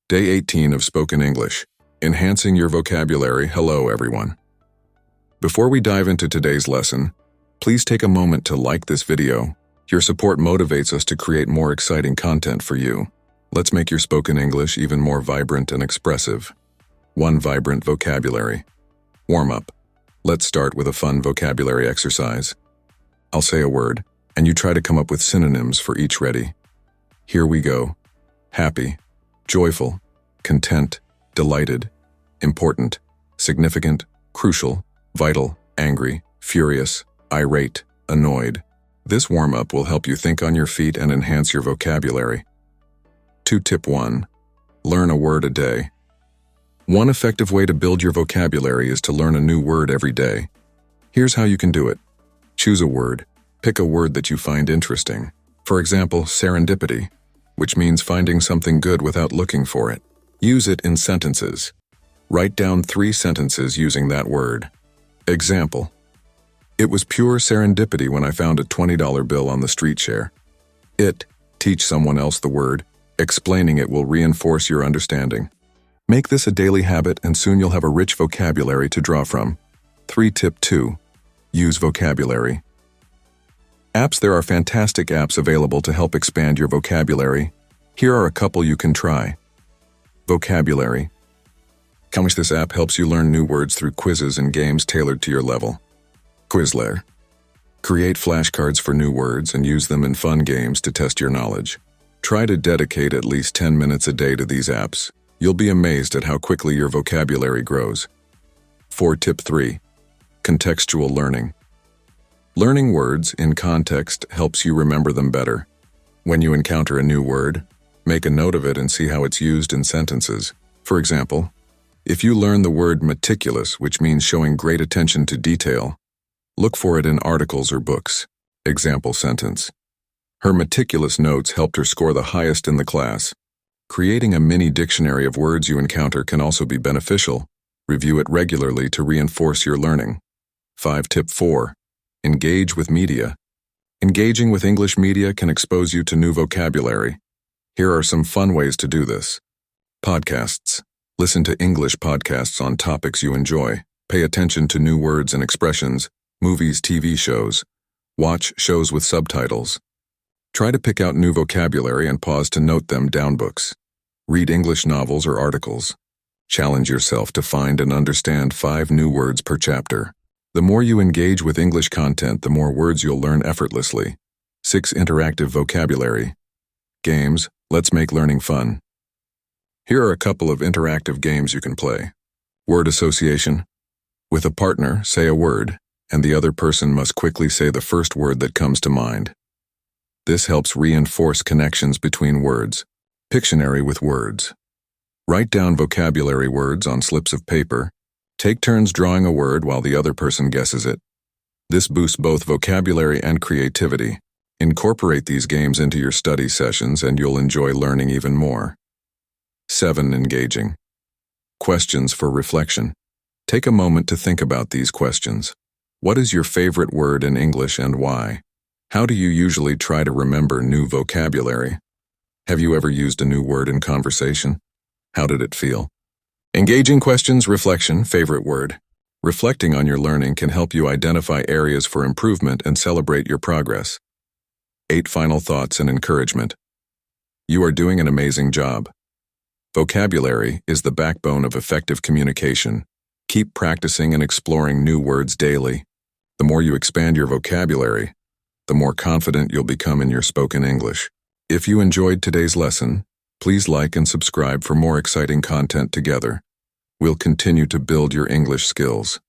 Day 18 of Spoken English. Enhancing your vocabulary. Hello, everyone. Before we dive into today's lesson, please take a moment to like this video. Your support motivates us to create more exciting content for you. Let's make your spoken English even more vibrant and expressive. 1. Vibrant vocabulary. Warm-up. Let's start with a fun vocabulary exercise. I'll say a word, and you try to come up with synonyms for each. Ready? Here we go. Happy, joyful, content, delighted, important, significant, crucial, vital, angry, furious, irate, annoyed. This warm-up will help you think on your feet and enhance your vocabulary. 2. Tip 1. Learn a word a day. One effective way to build your vocabulary is to learn a new word every day. Here's how you can do it. Choose a word. Pick a word that you find interesting. For example, serendipity, which means finding something good without looking for it. Use it in sentences. Write down 3 sentences using that word. Example: it was pure serendipity when I found a $20 bill on the street share. Teach someone else the word. Explaining it will reinforce your understanding. Make this a daily habit and soon you'll have a rich vocabulary to draw from. 3. Tip 2. Use vocabulary. Apps. There are fantastic apps available to help expand your vocabulary. Here are a couple you can try. Vocabulary. This app helps you learn new words through quizzes and games tailored to your level. Quizlet. Create flashcards for new words and use them in fun games to test your knowledge. Try to dedicate at least 10 minutes a day to these apps. You'll be amazed at how quickly your vocabulary grows. 4. Tip 3. Contextual learning. Learning words in context helps you remember them better. When you encounter a new word, make a note of it and see how it's used in sentences. For example, if you learn the word meticulous, which means showing great attention to detail, look for it in articles or books. Example sentence: her meticulous notes helped her score the highest in the class. Creating a mini dictionary of words you encounter can also be beneficial. Review it regularly to reinforce your learning. 5. Tip 4. Engage with media. Engaging with English media can expose you to new vocabulary. Here are some fun ways to do this. Podcasts. Listen to English podcasts on topics you enjoy. Pay attention to new words and expressions. Movies, TV shows. Watch shows with subtitles. Try to pick out new vocabulary and pause to note them down. Books. Read English novels or articles. Challenge yourself to find and understand 5 new words per chapter. The more you engage with English content, the more words you'll learn effortlessly. 6. Interactive vocabulary. Games. Let's make learning fun. Here are a couple of interactive games you can play. Word association. With a partner, say a word, and the other person must quickly say the first word that comes to mind. This helps reinforce connections between words. Pictionary with words. Write down vocabulary words on slips of paper. Take turns drawing a word while the other person guesses it. This boosts both vocabulary and creativity. Incorporate these games into your study sessions and you'll enjoy learning even more. 7. Engaging. Questions for reflection. Take a moment to think about these questions. What is your favorite word in English and why? How do you usually try to remember new vocabulary? Have you ever used a new word in conversation? How did it feel? Engaging questions. Reflection. Favorite word. Reflecting on your learning can help you identify areas for improvement and celebrate your progress. 8. Final thoughts and encouragement. You are doing an amazing job. Vocabulary is the backbone of effective communication. Keep practicing and exploring new words daily. The more you expand your vocabulary, the more confident you'll become in your spoken English. If you enjoyed today's lesson, please like and subscribe for more exciting content together. We'll continue to build your English skills.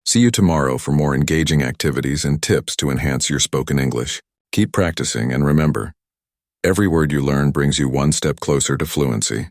See you tomorrow for more engaging activities and tips to enhance your spoken English. Keep practicing and remember, every word you learn brings you one step closer to fluency.